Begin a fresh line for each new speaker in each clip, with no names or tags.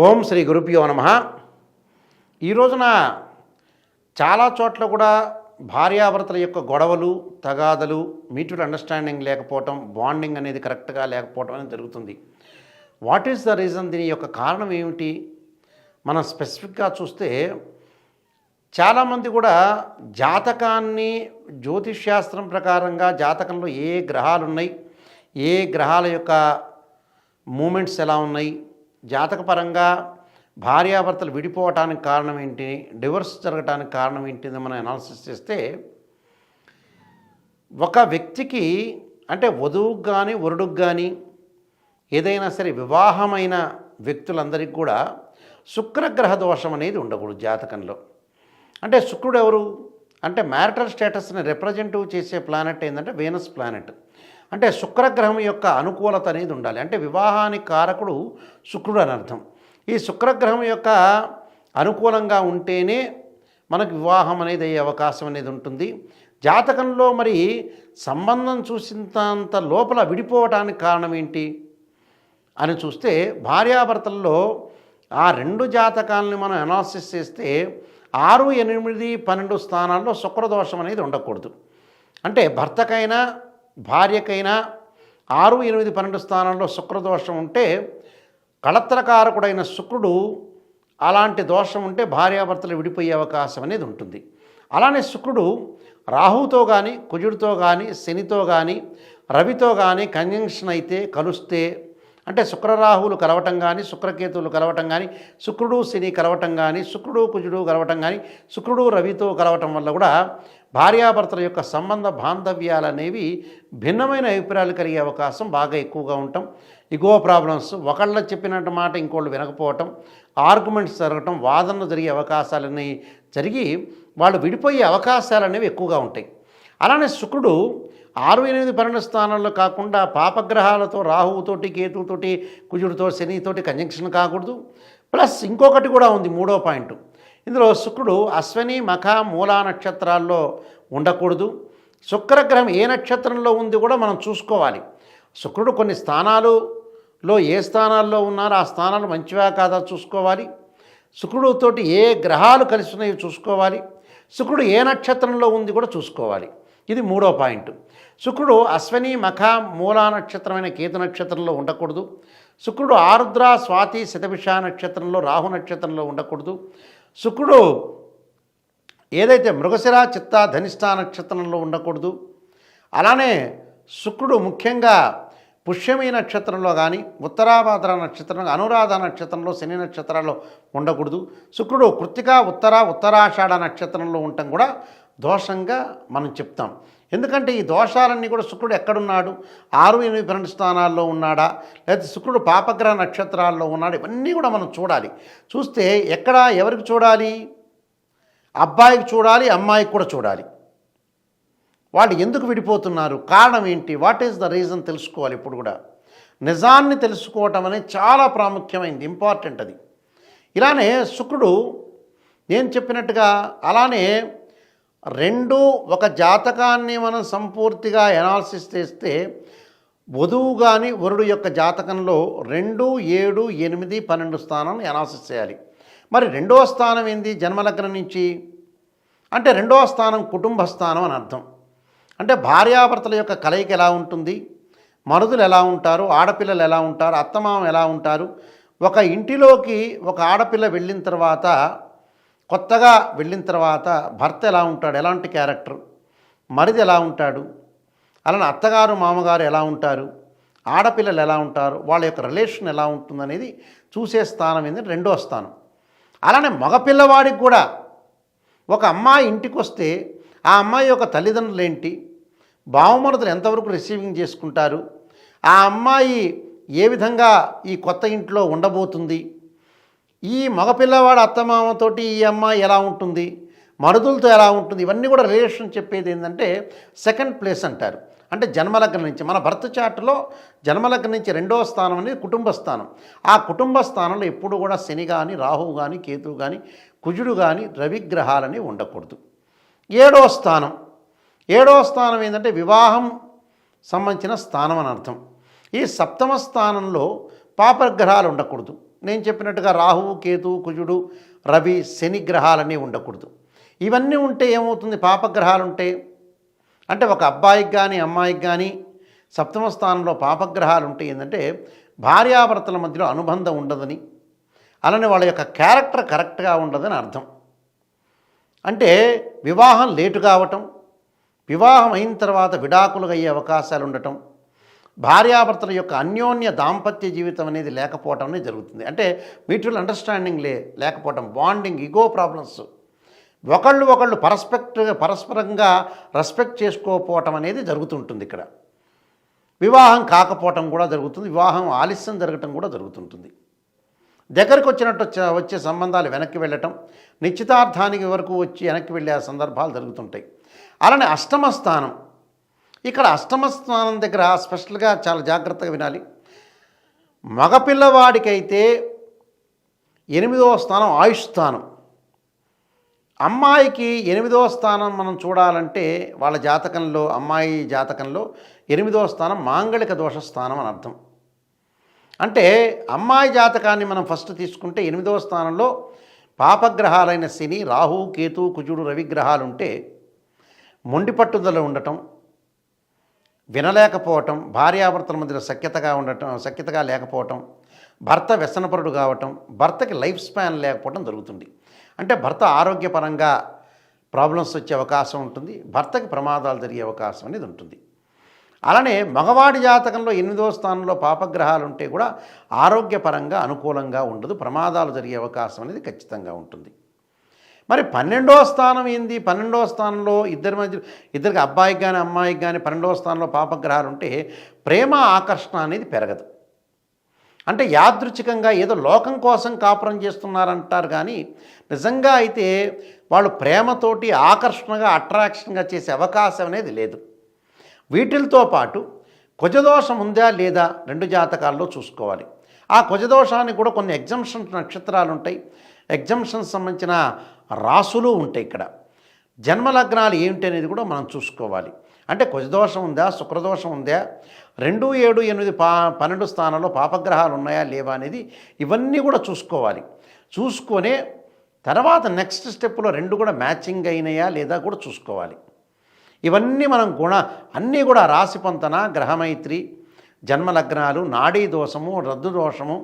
ఓం శ్రీ గురుభ్యో నమః. ఈ రోజున చాలా చోట్ల కూడా భార్యాభర్తల యొక్క గొడవలు, తగాదలు, మ్యూచువల్ అండర్స్టాండింగ్ లేకపోవటం, బాండింగ్ అనేది కరెక్ట్గా లేకపోవటం అనేది జరుగుతుంది. What is the reason? దీని యొక్క కారణం ఏమిటి? మనం స్పెసిఫిక్గా చూస్తే చాలామంది కూడా జాతకాన్ని జ్యోతిష్శాస్త్రం ప్రకారంగా జాతకంలో ఏ గ్రహాలు ఉన్నాయి, ఏ గ్రహాల యొక్క మూమెంట్స్ ఎలా ఉన్నాయి, జాతకపరంగా భార్యాభర్తలు విడిపోవటానికి కారణం ఏంటి, డివోర్స్ జరగటానికి కారణం ఏంటి అని మనం అనాలిసిస్ చేస్తే ఒక వ్యక్తికి అంటే వధువుకు కానీ వరుడుకు కానీ ఏదైనా సరే వివాహమైన వ్యక్తులందరికీ కూడా శుక్రగ్రహ దోషం అనేది ఉండకూడదు జాతకంలో. అంటే శుక్రుడు ఎవరు అంటే మ్యారిటల్ స్టేటస్ని రిప్రజెంటివ్ చేసే ప్లానెట్ ఏంటంటే వీనస్ ప్లానెట్. అంటే శుక్రగ్రహం యొక్క అనుకూలత అనేది ఉండాలి. అంటే వివాహానికి కారకుడు శుక్రుడు అని అర్థం. ఈ శుక్రగ్రహం యొక్క అనుకూలంగా ఉంటేనే మనకు వివాహం అనేది అయ్యే అవకాశం అనేది ఉంటుంది. జాతకంలో మరి సంబంధం చూసినంత లోపల విడిపోవటానికి కారణం ఏంటి అని చూస్తే భార్యాభర్తల్లో ఆ రెండు జాతకాలని మనం అనాలిసిస్ చేస్తే 6, 8, 12 స్థానాల్లో శుక్రదోషం అనేది ఉండకూడదు. అంటే భర్తకైనా భార్యకైనా 6, 8, 12 స్థానాల్లో శుక్రదోషం ఉంటే కళత్రకారకుడైన శుక్రుడు అలాంటి దోషం ఉంటే భార్యాభర్తలు విడిపోయే అవకాశం అనేది ఉంటుంది. అలానే శుక్రుడు రాహుతో కానీ కుజుడితో కానీ శనితో కానీ రవితో కానీ కంజంక్షన్ అయితే కలిస్తే అంటే శుక్రరాహువులు కలవటం కానీ శుక్రకేతువులు కలవటం కానీ శుక్రుడు శని కలవటం కానీ శుక్రుడు కుజుడు కలవటం కానీ శుక్రుడు రవితో కలవటం వల్ల కూడా భార్యాభర్తల యొక్క సంబంధ బాంధవ్యాలు అనేవి భిన్నమైన అభిప్రాయాలు కలిగే అవకాశం బాగా ఎక్కువగా ఉంటాం. ఇగో ప్రాబ్లమ్స్, ఒకళ్ళ చెప్పినట్టు మాట ఇంకోళ్ళు వినకపోవటం, ఆర్గ్యుమెంట్స్ జరగటం, వాదనలు జరిగే అవకాశాలన్నీ జరిగి వాళ్ళు విడిపోయే అవకాశాలు అనేవి ఎక్కువగా ఉంటాయి. అలానే శుక్రుడు 6, 8, 12 స్థానాల్లో కాకుండా పాపగ్రహాలతో రాహువుతోటి కేతువుతోటి కుజుడితో శనితోటి కంజంక్షన్ కాకూడదు. ప్లస్ ఇంకొకటి కూడా ఉంది, 3వ పాయింట్. ఇందులో శుక్రుడు అశ్వని మఖ మూలా నక్షత్రాల్లో ఉండకూడదు. శుక్రగ్రహం ఏ నక్షత్రంలో ఉంది కూడా మనం చూసుకోవాలి. శుక్రుడు కొన్ని స్థానాలలో ఏ స్థానాల్లో ఉన్నారో ఆ స్థానాలు మంచివా కాదా చూసుకోవాలి. శుక్రుడితోటి ఏ గ్రహాలు కలిసి ఉన్నాయో చూసుకోవాలి. శుక్రుడు ఏ నక్షత్రంలో ఉంది కూడా చూసుకోవాలి. ఇది 3వ పాయింట్. శుక్రుడు అశ్వని మఖ మూలా నక్షత్రమైన కేతు నక్షత్రంలో ఉండకూడదు. శుక్రుడు ఆరుద్ర స్వాతి శతభిష నక్షత్రంలో రాహు నక్షత్రంలో ఉండకూడదు. శుక్రుడు ఏదైతే మృగశిర చిత్త ధనిష్ట నక్షత్రంలో ఉండకూడదు. అలానే శుక్రుడు ముఖ్యంగా పుష్యమి నక్షత్రంలో కానీ ఉత్తరాభాద్ర నక్షత్రంలో అనురాధ నక్షత్రంలో శని నక్షత్రాల్లో ఉండకూడదు. శుక్రుడు కృత్తిక ఉత్తరాషాఢ నక్షత్రంలో ఉండటం కూడా దోషంగా మనం చెప్తాం. ఎందుకంటే ఈ దోషాలన్నీ కూడా శుక్రుడు ఎక్కడున్నాడు, 6, 8, 12 స్థానాల్లో ఉన్నాడా, లేకపోతే శుక్రుడు పాపగ్రహ నక్షత్రాల్లో ఉన్నాడు, ఇవన్నీ కూడా మనం చూడాలి. చూస్తే ఎక్కడ ఎవరికి చూడాలి? అబ్బాయికి చూడాలి, అమ్మాయికి కూడా చూడాలి. వాళ్ళు ఎందుకు విడిపోతున్నారు, కారణం ఏంటి, వాట్ ఈస్ ద రీజన్ తెలుసుకోవాలి. ఇప్పుడు కూడా నిజాన్ని తెలుసుకోవటం అనేది చాలా ప్రాముఖ్యమైనది, ఇంపార్టెంట్ అది. ఇలానే శుక్రుడు నేను చెప్పినట్టుగా అలానే ఒక జాతకాన్ని మనం సంపూర్తిగా ఎనాలిసిస్ చేస్తే వధువు కానీ వరుడు యొక్క జాతకంలో 2, 7, 8, 12 స్థానాన్ని ఎనాలిసిస్ చేయాలి. మరి 2వ స్థానం ఏంది జన్మలగ్నం నుంచి అంటే 2వ స్థానం కుటుంబ స్థానం అని అర్థం. అంటే భార్యాభర్తల యొక్క కలయిక ఎలా ఉంటుంది, మరుదులు ఎలా ఉంటారు, ఆడపిల్లలు ఎలా ఉంటారు, అత్తమామ ఎలా ఉంటారు, ఒక ఇంటిలోకి ఒక ఆడపిల్ల వెళ్ళిన తర్వాత కొత్తగా వెళ్ళిన తర్వాత భర్త ఎలా ఉంటాడు, ఎలాంటి క్యారెక్టర్, మరిది ఎలా ఉంటాడు, అలానే అత్తగారు మామగారు ఎలా ఉంటారు, ఆడపిల్లలు ఎలా ఉంటారు, వాళ్ళ యొక్క రిలేషన్ ఎలా ఉంటుందనేది చూసే స్థానం ఏంటంటే 2వ స్థానం. అలానే మగపిల్లవాడికి కూడా ఒక అమ్మాయి ఇంటికి వస్తే ఆ అమ్మాయి యొక్క తల్లిదండ్రులు ఏంటి, బావమరుదులు ఎంతవరకు రిసీవింగ్ చేసుకుంటారు, ఆ అమ్మాయి ఏ విధంగా ఈ కొత్త ఇంట్లో ఉండబోతుంది, ఈ మగపిల్లవాడు అత్తమామతోటి ఈ అమ్మాయి ఎలా ఉంటుంది, మరుదులతో ఎలా ఉంటుంది, ఇవన్నీ కూడా రిలేషన్ చెప్పేది ఏంటంటే 2nd ప్లేస్ అంటారు. అంటే జన్మలగ్నం నుంచి మన బర్త్ చార్ట్లో జన్మలగ్నం నుంచి 2వ స్థానం అనేది కుటుంబ స్థానం. ఆ కుటుంబ స్థానంలో ఎప్పుడు కూడా శని కానీ రాహువు కానీ కేతువు కానీ కుజుడు కానీ రవిగ్రహాలని ఉండకూడదు. 7వ స్థానం ఏంటంటే వివాహం సంబంధించిన స్థానం అని అర్థం. ఈ 7వ స్థానంలో పాపగ్రహాలు ఉండకూడదు. నేను చెప్పినట్టుగా రాహువు కేతువు కుజుడు రవి శని గ్రహాలన్నీ ఉండకూడదు. ఇవన్నీ ఉంటే ఏమవుతుంది, పాపగ్రహాలు ఉంటే అంటే ఒక అబ్బాయికి కానీ అమ్మాయికి కానీ సప్తమ స్థానంలో పాపగ్రహాలు ఉంటే ఏంటంటే భార్యాభర్తల మధ్యలో అనుబంధం ఉండదని, అలానే వాళ్ళ యొక్క క్యారెక్టర్ కరెక్ట్గా ఉండదని అర్థం. అంటే వివాహం లేటు కావటం, వివాహం అయిన తర్వాత విడాకులు అయ్యే అవకాశాలు ఉండటం, భార్యాభర్తల యొక్క అన్యోన్య దాంపత్య జీవితం అనేది లేకపోవటం అనేది జరుగుతుంది. అంటే మ్యూచువల్ అండర్స్టాండింగ్ లేకపోవటం, బాండింగ్, ఈగో ప్రాబ్లమ్స్, ఒకళ్ళు పరస్పరంగా రెస్పెక్ట్ చేసుకోకపోవటం అనేది జరుగుతుంటుంది. ఇక్కడ వివాహం కాకపోవటం కూడా జరుగుతుంది, వివాహం ఆలస్యం జరగటం కూడా జరుగుతుంటుంది. దగ్గరకు వచ్చే సంబంధాలు వెనక్కి వెళ్ళటం, నిశ్చితార్థానికి వరకు వచ్చి వెనక్కి వెళ్ళే సందర్భాలు జరుగుతుంటాయి. అలానే అష్టమ స్థానం, ఇక్కడ అష్టమ స్థానం దగ్గర స్పెషల్గా చాలా జాగ్రత్తగా వినాలి. మగపిల్లవాడికైతే 8వ స్థానం ఆయుష్ స్థానం, అమ్మాయికి 8వ స్థానం మనం చూడాలంటే వాళ్ళ జాతకంలో, అమ్మాయి జాతకంలో 8వ స్థానం మాంగళిక దోష స్థానం అని అర్థం. అంటే అమ్మాయి జాతకాన్ని మనం ఫస్ట్ తీసుకుంటే 8వ స్థానంలో పాపగ్రహాలైన శని, రాహు, కేతు, కుజుడు, రవిగ్రహాలు ఉంటే మొండి పట్టుదల ఉండటం, వినలేకపోవటం, భార్యాభర్తల మధ్యలో సఖ్యతగా లేకపోవటం, భర్త వ్యసనపరుడు కావటం, భర్తకి లైఫ్ స్పాన్ లేకపోవటం జరుగుతుంది. అంటే భర్త ఆరోగ్యపరంగా ప్రాబ్లమ్స్ వచ్చే అవకాశం ఉంటుంది, భర్తకి ప్రమాదాలు జరిగే అవకాశం అనేది ఉంటుంది. అలానే మగవాడి జాతకంలో 8వ స్థానంలో పాపగ్రహాలు ఉంటే కూడా ఆరోగ్యపరంగా అనుకూలంగా ఉండదు, ప్రమాదాలు జరిగే అవకాశం అనేది ఖచ్చితంగా ఉంటుంది. మరి 12వ స్థానం ఏంది? 12వ స్థానంలో ఇద్దరికి అబ్బాయికి కానీ అమ్మాయికి కానీ 12వ స్థానంలో పాపగ్రహాలు ఉంటే ప్రేమ ఆకర్షణ అనేది పెరగదు. అంటే యాదృచ్ఛికంగా ఏదో లోకం కోసం కాపురం చేస్తున్నారంటారు, కానీ నిజంగా అయితే వాళ్ళు ప్రేమతోటి ఆకర్షణగా అట్రాక్షన్గా చేసే అవకాశం అనేది లేదు. వీటితో పాటు కుజదోషం ఉందా లేదా 2 జాతకాల్లో చూసుకోవాలి. ఆ కుజదోషానికి కూడా కొన్ని ఎగ్జంప్షన్ నక్షత్రాలు ఉంటాయి, ఎగ్జంప్షన్స్ సంబంధించిన రాసులు ఉంటాయి. ఇక్కడ జన్మలగ్నాలు ఏమిటి అనేది కూడా మనం చూసుకోవాలి. అంటే కుజదోషం ఉందా, శుక్రదోషం ఉందా, 2, 7, 8, 12 స్థానంలో పాపగ్రహాలు ఉన్నాయా లేవా అనేది ఇవన్నీ కూడా చూసుకోవాలి. చూసుకొనే తర్వాత నెక్స్ట్ స్టెప్లో 2 కూడా మ్యాచింగ్ అయినాయా లేదా కూడా చూసుకోవాలి. ఇవన్నీ మనం అన్నీ కూడా రాశి పొంతన, గ్రహమైత్రి, జన్మలగ్నాలు, నాడీ దోషము, రద్దు దోషము,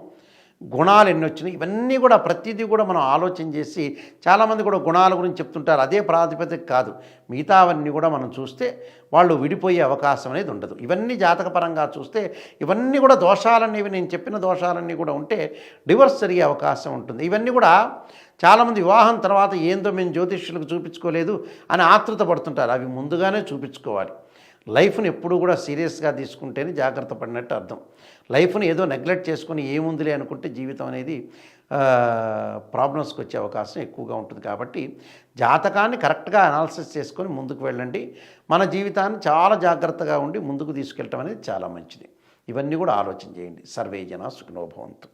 గుణాలు ఎన్ని వచ్చినాయి, ఇవన్నీ కూడా ప్రతిదీ కూడా మనం ఆలోచన చేసి, చాలామంది కూడా గుణాల గురించి చెప్తుంటారు, అదే ప్రాతిపదిక కాదు, మిగతావన్నీ కూడా మనం చూస్తే వాళ్ళు విడిపోయే అవకాశం అనేది ఉండదు. ఇవన్నీ జాతకపరంగా చూస్తే ఇవన్నీ కూడా దోషాలనేవి, నేను చెప్పిన దోషాలన్నీ కూడా ఉంటే డివర్స్ జరిగే అవకాశం ఉంటుంది. ఇవన్నీ కూడా చాలామంది వివాహం తర్వాత ఏందో మేము జ్యోతిష్యులకు చూపించుకోలేదు అని ఆతృత పడుతుంటారు, అవి ముందుగానే చూపించుకోవాలి. లైఫ్ని ఎప్పుడు కూడా సీరియస్గా తీసుకుంటేనే జాగ్రత్త పడినట్టు అర్థం. లైఫ్ని ఏదో నెగ్లెక్ట్ చేసుకుని ఏముందిలే అనుకుంటే జీవితం అనేది ప్రాబ్లమ్స్కి వచ్చే అవకాశం ఎక్కువగా ఉంటుంది. కాబట్టి జాతకాన్ని కరెక్ట్గా అనాలిసిస్ చేసుకొని ముందుకు వెళ్ళండి. మన జీవితాన్ని చాలా జాగ్రత్తగా ఉండి ముందుకు తీసుకెళ్ళటం అనేది చాలా మంచిది. ఇవన్నీ కూడా ఆలోచన చేయండి. సర్వే జనా సుఖినో భవంతు.